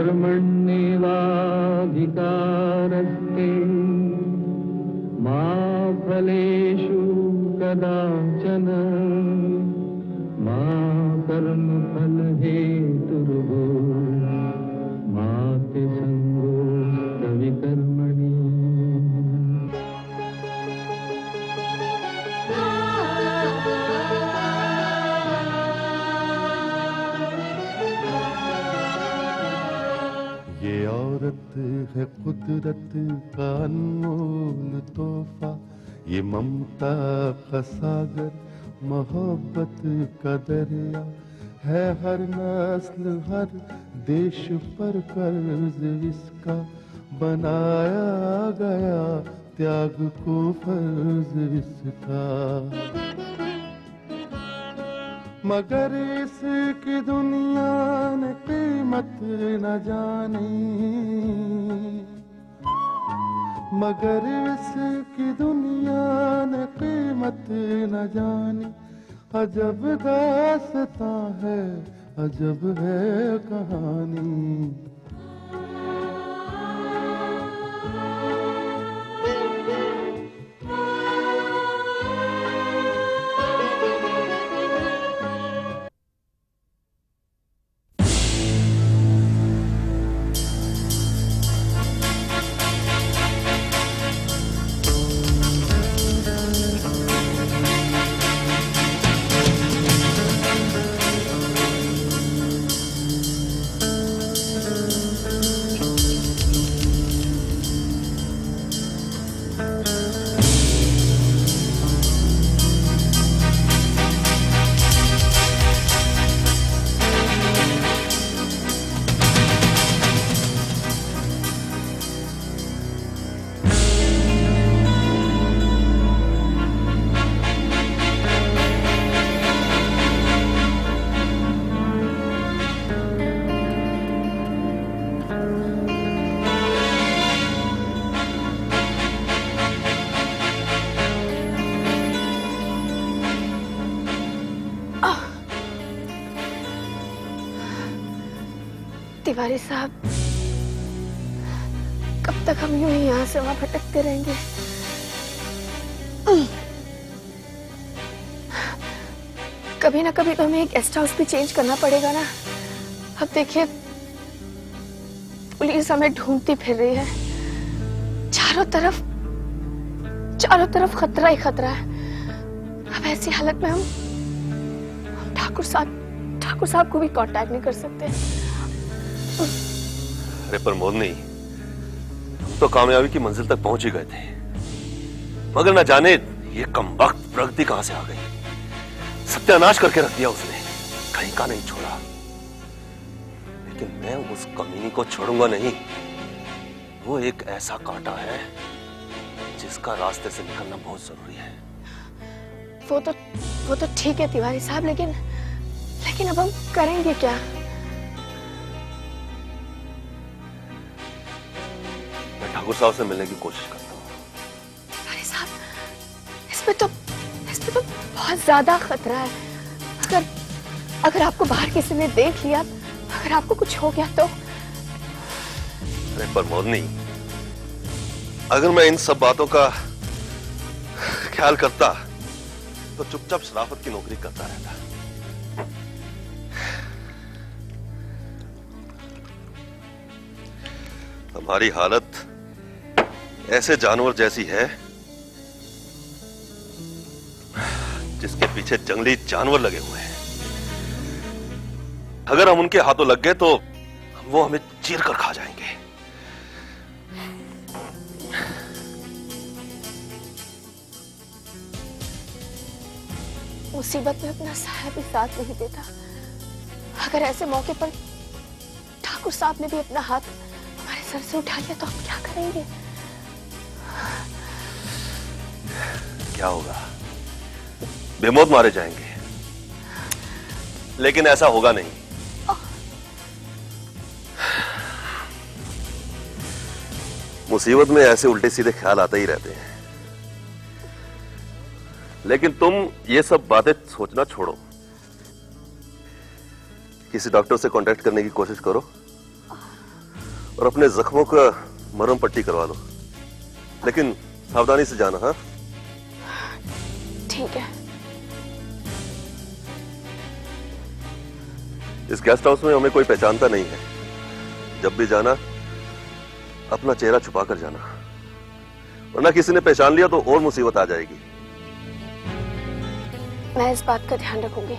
कर्मण्येवाधिकारस्ते मा फलेषु कदाचन मा कर्मफलहेतुर्भूः मा ते संगोऽस्त्वपि कर्मणि। ये औरत है कुदरत का अनमोल तोहफा, ये ममता का सागर मोहब्बत का दरिया है, हर नस्ल हर देश पर कर्ज इसका बनाया गया, त्याग को फर्ज इसका। मगर इसकी दुनिया ने कीमत न जानी, मगर इसकी दुनिया ने कीमत न जानी। अजब दास्तां है, अजब है कहानी। तिवारी साहब, कब तक हम यूं ही यहाँ से वहां भटकते रहेंगे? कभी ना कभी तो हमें एक गेस्ट हाउस भी चेंज करना पड़ेगा ना। अब देखिए, पुलिस हमें ढूंढती फिर रही है, चारों तरफ खतरा ही खतरा है। अब ऐसी हालत में हम ठाकुर साहब को भी कांटेक्ट नहीं कर सकते। अरे पर मोरनी, हम तो कामयाबी की मंजिल तक पहुंच ही गए थे, मगर न जाने ये कमबख्त प्रगति कहां से आ गई। सत्यानाश करके रख दिया उसने, कहीं का नहीं छोड़ा। लेकिन मैं उस कमीनी को छोड़ूंगा नहीं। वो एक ऐसा कांटा है जिसका रास्ते से निकलना बहुत जरूरी है। वो तो ठीक है तिवारी साहब, लेकिन अब हम करेंगे क्या? मैं ठाकुर साहब से मिलने की कोशिश करता हूँ। तिवारी साहब, इसमें तो बहुत ज्यादा खतरा है। अगर आपको बाहर किसी ने देख लिया, अगर आपको कुछ हो गया तो? अरे पर मोरनी, अगर मैं इन सब बातों का ख्याल करता तो चुपचाप शराफत की नौकरी करता रहता। हमारी हालत ऐसे जानवर जैसी है जिसके पीछे जंगली जानवर लगे हुए हैं। अगर हम उनके हाथों लग गए तो वो हमें चीर कर खा जाएंगे। मुसीबत में अपना साया भी साथ नहीं देता। अगर ऐसे मौके पर ठाकुर साहब ने भी अपना हाथ हमारे सर से उठा लिया तो हम क्या करेंगे? क्या होगा? बेमौत मारे जाएंगे। लेकिन ऐसा होगा नहीं। मुसीबत में ऐसे उल्टे सीधे ख्याल आते ही रहते हैं। लेकिन तुम ये सब बातें सोचना छोड़ो, किसी डॉक्टर से कांटेक्ट करने की कोशिश करो और अपने जख्मों का मरहम पट्टी करवा लो, लेकिन सावधानी से जाना। हाँ, ठीक है। इस गेस्ट हाउस में हमें कोई पहचानता नहीं है। जब भी जाना अपना चेहरा छुपा कर जाना, वरना किसी ने पहचान लिया तो और मुसीबत आ जाएगी। मैं इस बात का ध्यान रखूंगी।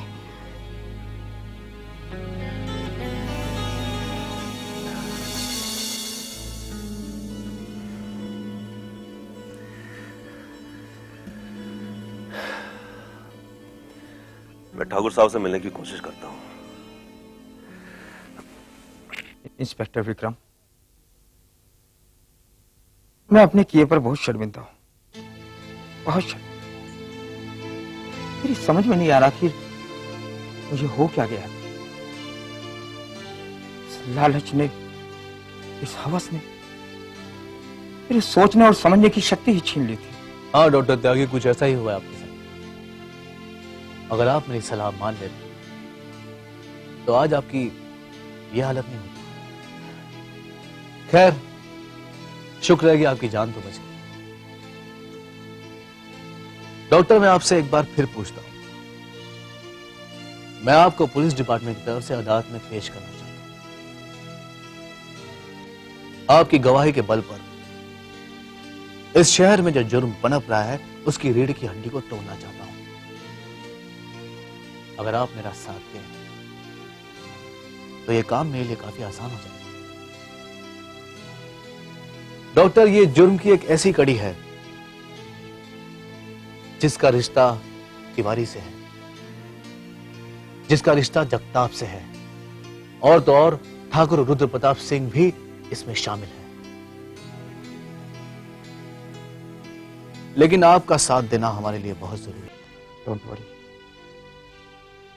मैं ठाकुर साहब से मिलने की कोशिश करता हूं। इंस्पेक्टर विक्रम, मैं अपने किए पर बहुत शर्मिंदा हूं, बहुत शर्मिंदा। मेरी समझ में नहीं आ रहा कि मुझे हो क्या गया। इस लालच ने, इस हवस ने मेरे सोचने और समझने की शक्ति ही छीन ली थी। हाँ डॉक्टर त्यागी, कुछ ऐसा ही हुआ है आपके साथ। अगर आप मेरी सलाह मान लेते तो आज आपकी यह हालत नहीं होती। खैर, शुक्र है कि आपकी जान तो बच गई। डॉक्टर, मैं आपसे एक बार फिर पूछता हूं, मैं आपको पुलिस डिपार्टमेंट की तरफ से अदालत में पेश करना चाहता हूं। आपकी गवाही के बल पर इस शहर में जो जुर्म पनप रहा है उसकी रीढ़ की हड्डी को तोड़ना चाहता हूं। अगर आप मेरा साथ दें तो यह काम मेरे लिए काफी आसान हो जाएगा। डॉक्टर, ये जुर्म की एक ऐसी कड़ी है जिसका रिश्ता तिवारी से है, जिसका रिश्ता जगताप से है, और तो और ठाकुर रुद्र प्रताप सिंह भी इसमें शामिल है। लेकिन आपका साथ देना हमारे लिए बहुत जरूरी है।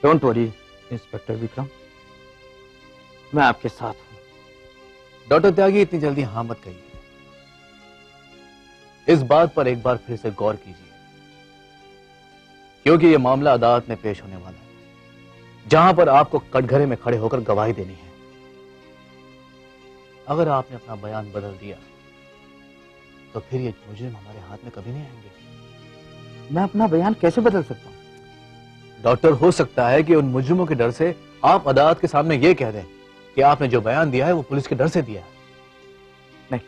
डोंट वरी इंस्पेक्टर विक्रम, मैं आपके साथ हूं। डॉक्टर त्यागी, इतनी जल्दी हाँ मत कहिए। इस बात पर एक बार फिर से गौर कीजिए, क्योंकि यह मामला अदालत में पेश होने वाला है, जहां पर आपको कटघरे में खड़े होकर गवाही देनी है। अगर आपने अपना बयान बदल दिया तो फिर ये मुजरिम हमारे हाथ में कभी नहीं आएंगे। मैं अपना बयान कैसे बदल सकता हूं? डॉक्टर, हो सकता है कि उन मुजरिमों के डर से आप अदालत के सामने यह कह दें कि आपने जो बयान दिया है वो पुलिस के डर से दिया है। नहीं,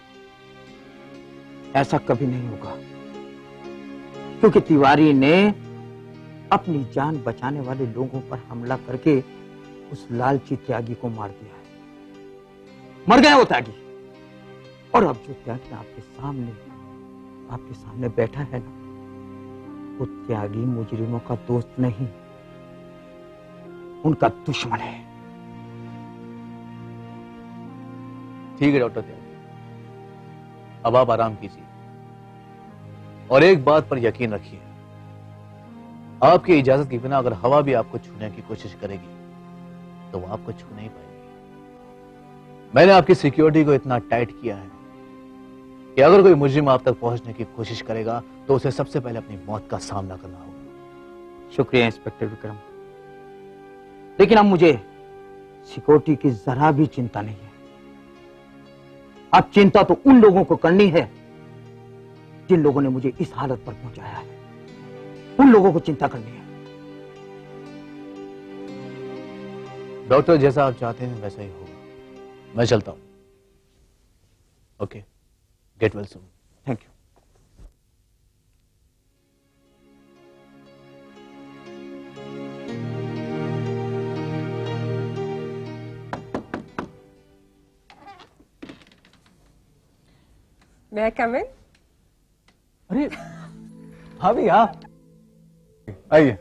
ऐसा कभी नहीं होगा, क्योंकि तिवारी ने अपनी जान बचाने वाले लोगों पर हमला करके उस लालची त्यागी को मार दिया है। मर गया वो त्यागी, और अब जो त्यागी आपके सामने बैठा है ना, वो त्यागी मुजरिमों का दोस्त नहीं, उनका दुश्मन है। ठीक है डॉक्टर त्यागी, अब आप आराम कीजिए और एक बात पर यकीन रखिए, आपकी इजाजत के बिना अगर हवा भी आपको छूने की कोशिश करेगी तो वो आपको छू नहीं पाएगी। मैंने आपकी सिक्योरिटी को इतना टाइट किया है कि अगर कोई मुजरिम आप तक पहुंचने की कोशिश करेगा तो उसे सबसे पहले अपनी मौत का सामना करना होगा। शुक्रिया इंस्पेक्टर विक्रम, लेकिन अब मुझे सिक्योरिटी की जरा भी चिंता नहीं है। अब चिंता तो उन लोगों को करनी है जिन लोगों ने मुझे इस हालत पर पहुंचाया है, उन लोगों को चिंता करनी है। डॉक्टर, जैसा आप चाहते हैं वैसा ही होगा। मैं चलता हूं। Okay, get well soon. Thank you. May I come in? अरे भाभी, आप आइए।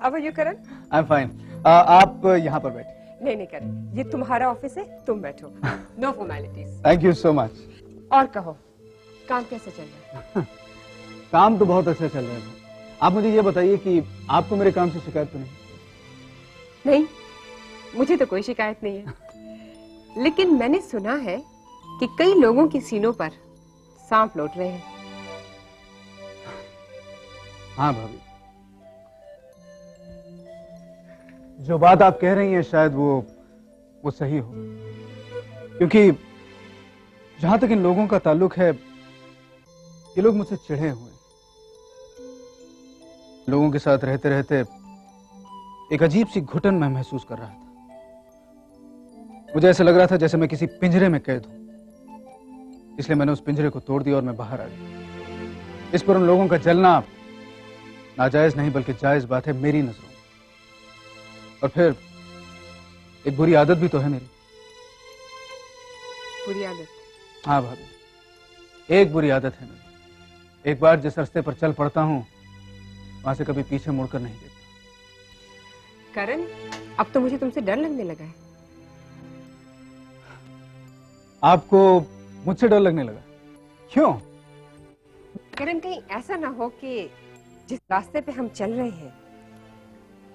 How are you, Karan? I am fine. आप यहाँ पर बैठिए। नहीं करण, ये तुम्हारा ऑफिस है, तुम बैठो। No formalities. Thank you so much. और कहो, काम कैसे चल रहा है? काम तो बहुत अच्छा चल रहा है। आप मुझे ये बताइए कि आपको मेरे काम से शिकायत तो नहीं? नहीं, मुझे तो कोई शिकायत नहीं है, लेकिन मैंने सुना है कि कई लोगों की सीनों पर सांप लौट रहे हैं। हाँ भाभी, जो बात आप कह रही हैं शायद वो सही हो, क्योंकि जहां तक इन लोगों का ताल्लुक है, ये लोग मुझसे चिढ़े हुए हैं। लोगों के साथ रहते रहते एक अजीब सी घुटन मैं महसूस कर रहा था। मुझे ऐसा लग रहा था जैसे मैं किसी पिंजरे में कैद हूं। इसलिए मैंने उस पिंजरे को तोड़ दिया और मैं बाहर आ गया। इस पर उन लोगों का जलना नाजायज नहीं बल्कि जायज बात है मेरी नजरों में। और फिर एक बुरी आदत भी तो है मेरी। बुरी आदत? हाँ भाभी, एक बुरी आदत है मेरी। एक बार जिस रास्ते पर चल पड़ता हूं वहां से कभी पीछे मुड़कर नहीं देखता। करण, अब तो मुझे तुमसे डर लगने लगा है। आपको मुझसे डर लगने लगा? क्यों? करण, कहीं ऐसा ना हो कि जिस रास्ते पे हम चल रहे हैं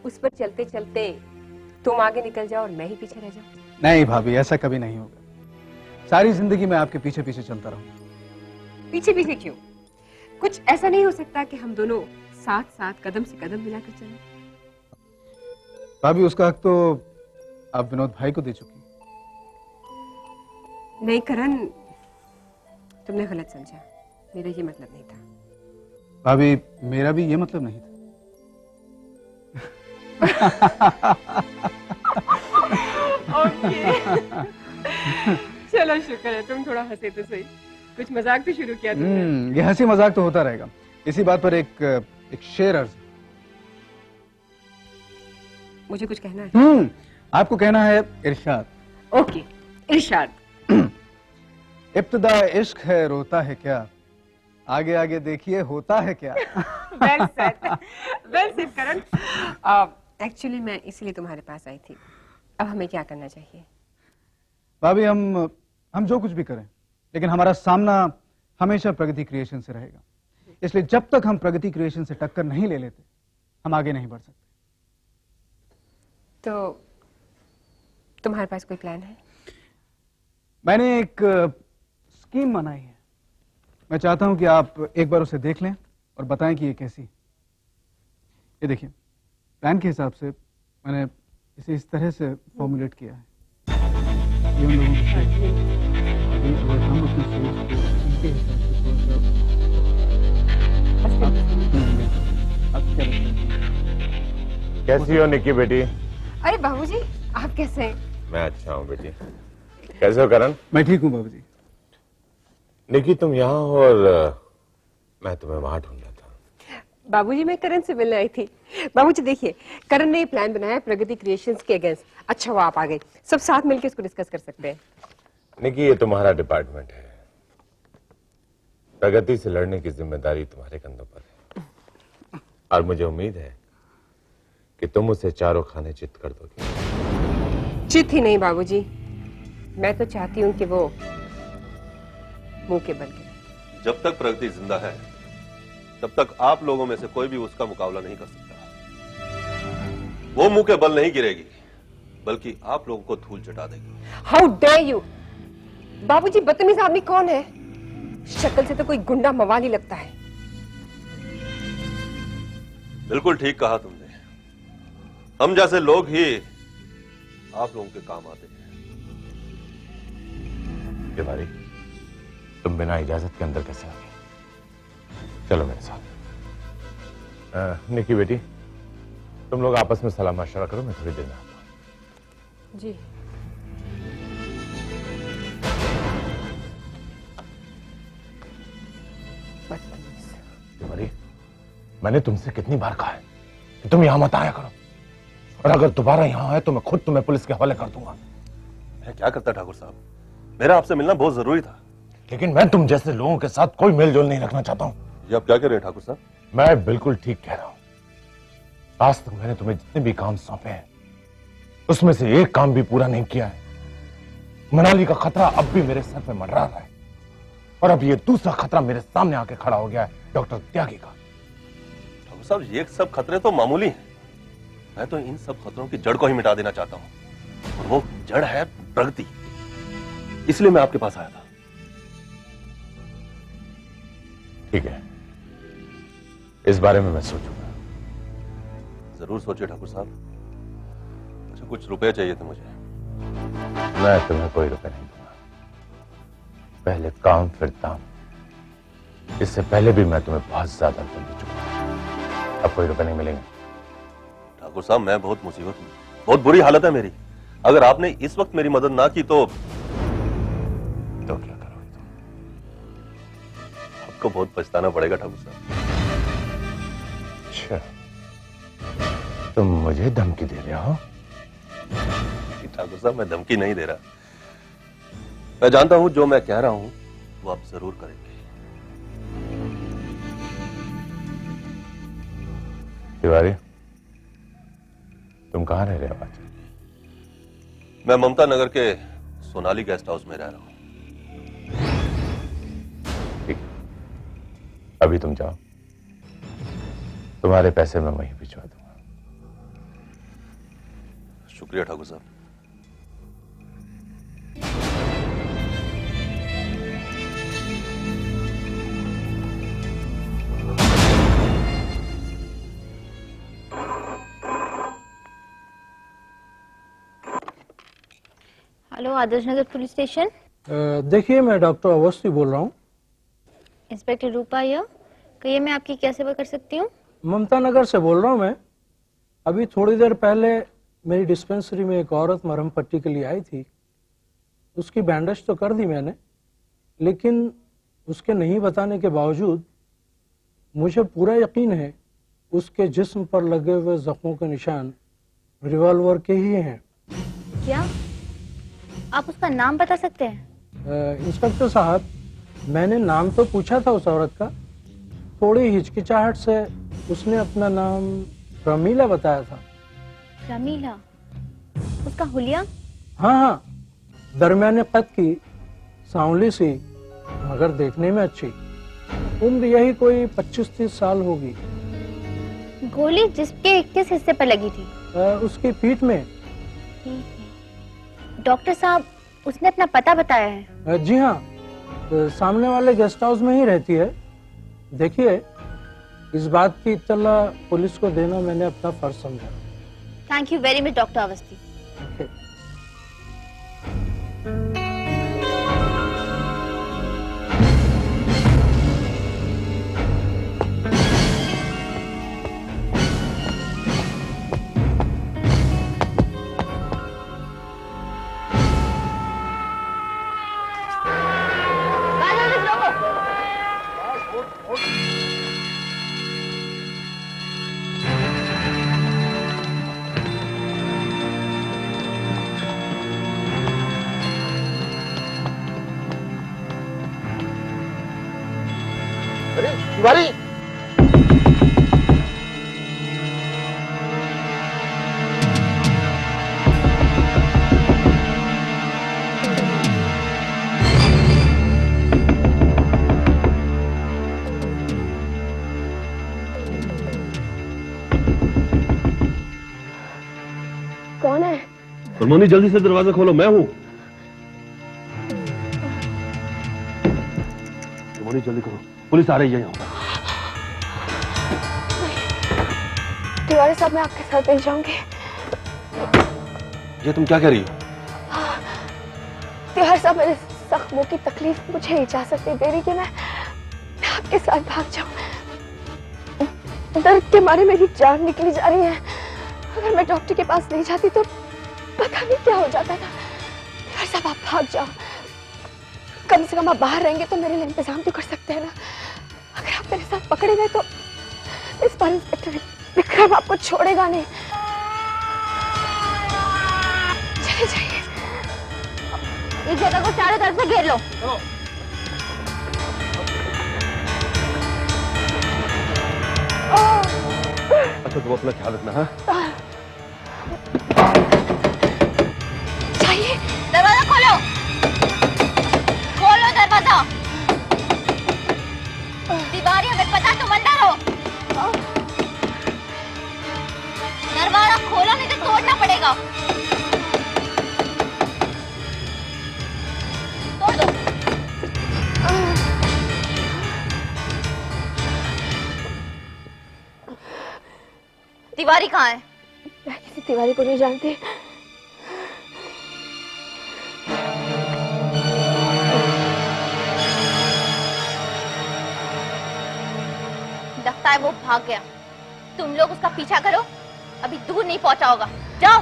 उस पर चलते चलते तुम आगे निकल जाओ और मैं ही पीछे रह जाऊं। नहीं भाभी, ऐसा कभी नहीं होगा। सारी जिंदगी मैं आपके पीछे पीछे चलता रहूंगा। पीछे पीछे क्यों? कुछ ऐसा नहीं हो सकता कि हम दोनों साथ साथ कदम से कदम मिलाकर चलें? भाभी, उसका हक तो आप विनोद भाई को दे चुकी। नहीं करण, तुमने गलत समझा। मेरा ये मतलब नहीं था। भाभी, मेरा भी ये मतलब नहीं था। ओके। चलो, शुक्र है तुम थोड़ा हंसे तो सही। कुछ मजाक भी शुरू किया तुमने। ये हंसी मजाक तो होता रहेगा। इसी बात पर एक शेर अर्ज। मुझे कुछ कहना है? आपको कहना है इरशाद। ओके, इरशाद। इब्तिदा इश्क है, रोता है क्या, आगे आगे देखिए होता है क्या। वेल सेड, वेल सेड करण। एक्चुअली मैं इसलिए तुम्हारे पास आई थी। अब हमें क्या करना चाहिए? भाभी, हम जो कुछ भी करें, लेकिन हमारा सामना हमेशा प्रगति क्रिएशन से रहेगा। इसलिए जब तक हम प्रगति क्रिएशन से टक्कर नहीं ले लेते, हम आगे नहीं बढ़ सकते। तो तुम्हारे पास कोई प्लान है? मैंने एक स्कीम बनाई है। मैं चाहता हूं कि आप एक बार उसे देख लें और बताएं कि ये कैसी। ये देखिए, प्लान के हिसाब से मैंने इसे इस तरह से फॉर्मुलेट किया है। ये उन लोगों की सोच है। अभी अगर हम अपनी सोच को उनके हिसाब से थोड़ा सा आप क्या लगता है? कैसी हो निक्की बेटी? अरे बाबूजी, आप कैसे हैं? मैं अच्छा हूँ बेटी। कैसे हो करण? मैं ठीक हूँ बाबूजी। निक्की, तुम यहाँ हो और मैं तुम्हें वहां ढूंढ रहा था। बाबूजी, मैं करण से मिलने आई थी। बाबूजी देखिए, करण ने ये प्लान बनाया है प्रगति क्रिएशंस के अगेंस्ट। अच्छा हुआ आप आ गए। सब साथ मिलकर इसको डिस्कस कर सकते हैं। निक्की, ये तुम्हारा डिपार्टमेंट है। प्रगति से लड़ने की जिम्मेदारी तुम्हारे कंधों पर है और मुझे उम्मीद है कि तुम उसे चारों खाने चित कर दोगे। चित ही नहीं बाबूजी, मैं तो चाहती हूँ कि वो मुंह के बल गिरे। जब तक प्रगति जिंदा है तब तक आप लोगों में से कोई भी उसका मुकाबला नहीं कर सकता। वो मुंह के बल नहीं गिरेगी, बल्कि आप लोगों को धूल चटा देगी। How dare you! बाबूजी, बदतमीज आदमी कौन है? शक्ल से तो कोई गुंडा मवाली लगता है। बिल्कुल ठीक कहा तुमने। हम जैसे लोग ही आप लोगों के काम आते हैं। तिवारी, तुम बिना इजाजत के अंदर कैसे आ गए? चलो मेरे साथ। निक्की बेटी, तुम लोग आपस में सलाह मशवरा करो, मैं थोड़ी देर में आता हूं। जी। तिवारी, मैंने तुमसे कितनी बार कहा है कि तुम यहां मत आया करो, और अगर दोबारा यहां आए तो मैं खुद तुम्हें पुलिस के हवाले कर दूंगा। मैं क्या करता ठाकुर साहब, मेरा आपसे मिलना बहुत जरूरी था। लेकिन मैं तुम जैसे लोगों के साथ कोई मेलजोल नहीं रखना चाहता हूं। ये आप क्या कह रहे हैं ठाकुर साहब? मैं बिल्कुल ठीक कह रहा हूं। आज तक मैंने तुम्हें जितने भी काम सौंपे हैं उसमें से एक काम भी पूरा नहीं किया है। मनाली का खतरा अब भी मेरे सर पे मंडरा रहा है, और अब ये दूसरा खतरा मेरे सामने आके खड़ा हो गया है, डॉक्टर त्यागी का। ठाकुर साहब, ये सब खतरे तो मामूली हैं। मैं तो इन सब खतरों की जड़ को ही मिटा देना चाहता हूं, और वो जड़ है प्रगति। इसलिए मैं आपके पास आया था। ठीक है, इस बारे में मैं सोचूंगा। जरूर सोचिए ठाकुर साहब। अच्छा, कुछ रुपए चाहिए थे मुझे। मैं तुम्हें कोई रुपए नहीं दूंगा। पहले काम फिर दाम। इससे पहले भी मैं तुम्हें बहुत ज्यादा रुपए दे चुका हूं। अब कोई रुपए नहीं मिलेंगे। ठाकुर साहब, मैं बहुत मुसीबत में, बहुत बुरी हालत है मेरी। अगर आपने इस वक्त मेरी मदद ना की तो क्या करोगे तुम? आपको बहुत पछताना पड़ेगा ठाकुर साहब। अच्छा, तुम मुझे धमकी दे रहे हो? ठाकुर साहब, मैं धमकी नहीं दे रहा। मैं जानता हूं जो मैं कह रहा हूं वो आप जरूर करेंगे। तिवारी, तुम कहां रह रहे हो आज? मैं ममता नगर के सोनाली गेस्ट हाउस में रह रहा हूं। ठीक, अभी तुम जाओ, तुम्हारे पैसे मैं वहीं भिजवा दूंगा। शुक्रिया ठाकुर साहब। Hello, Adarsh Nagar police station. देखिए, मैं डॉक्टर अवस्थी बोल रहा हूँ। इंस्पेक्टर रूपा ये, कहिए मैं आपकी क्या सेवा कर सकती हूँ? ममता नगर से बोल रहा हूँ मैं। अभी थोड़ी देर पहले मेरी डिस्पेंसरी में एक औरत मरहम पट्टी के लिए आई थी। उसकी बैंडेज तो कर दी मैंने, लेकिन उसके नहीं बताने के बावजूद मुझे पूरा यकीन है उसके जिस्म पर लगे हुए जख्मों के निशान रिवॉल्वर के ही हैं। क्या आप उसका नाम बता सकते हैं? इंस्पेक्टर साहब, मैंने नाम तो पूछा था उस औरत का। थोड़ी हिचकिचाहट से उसने अपना नाम रमीला बताया था। रमीला? उसका हुलिया? हाँ हाँ, दरमियाने कद की, सांवली सी, मगर देखने में अच्छी। उम्र यही कोई 25-30 साल होगी। गोली जिसके किस हिस्से पर लगी थी? उसकी पीठ में। डॉक्टर साहब, उसने अपना पता बताया है? जी हाँ, सामने वाले गेस्ट हाउस में ही रहती है। देखिए, इस बात की इत्तला पुलिस को देना मैंने अपना फर्ज समझा। Thank you very much doctor Awasthi. Tiwari, कौन है? सलमानी, जल्दी से दरवाजा खोलो, मैं हूं। सलमानी, जल्दी करो, पुलिस आ रही है यहाँ। तिवारी साहब, मैं आपके साथ नहीं जाऊंगी। ये तुम क्या कह रही हो? तिवारी साहब, मेरे जख्मों की तकलीफ मुझे इजाजत नहीं दे रही कि मैं आपके साथ भाग जाऊं। दर्द के मारे मेरी जान निकली जा रही है। अगर मैं डॉक्टर के पास नहीं जाती तो पता नहीं क्या हो जाता था। तिवारी साहब, आप भाग जाओ। कम से कम आप बाहर रहेंगे तो मेरे लिए इंतजाम तो कर सकते हैं ना। अगर आप मेरे साथ पकड़े गए तो इस बार इंस्पेक्टर विक्रम आपको छोड़ेगा नहीं। चले जाइए। इस जगह को चारों तरफ से घेर लो। अच्छा, तुम अपना ख्याल रखना। हाँ, जाइए। दरवाजा खोलो, खोलो दरवाजा। तिवारी, हमें पता तुम अंदर हो। दरवाजा खोलो, नहीं तो तोड़ना पड़ेगा। तोड़ दो। तिवारी कहाँ है? मैं किसी तिवारी को नहीं जानती। है वो भाग गया। तुम लोग उसका पीछा करो, अभी दूर नहीं पहुंचा होगा। जाओ।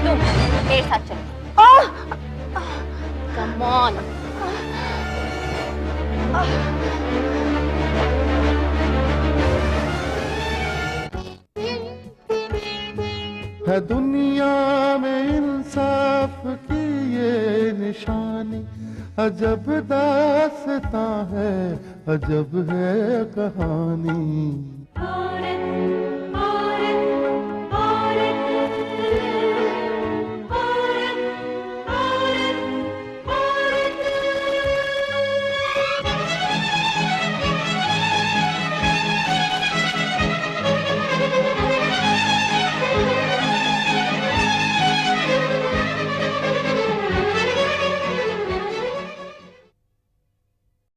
तुम मेरे साथ चलो। Come on. है दुनिया में इंसाफ की ये निशानी, अजब दास्तां है, अजब है कहानी।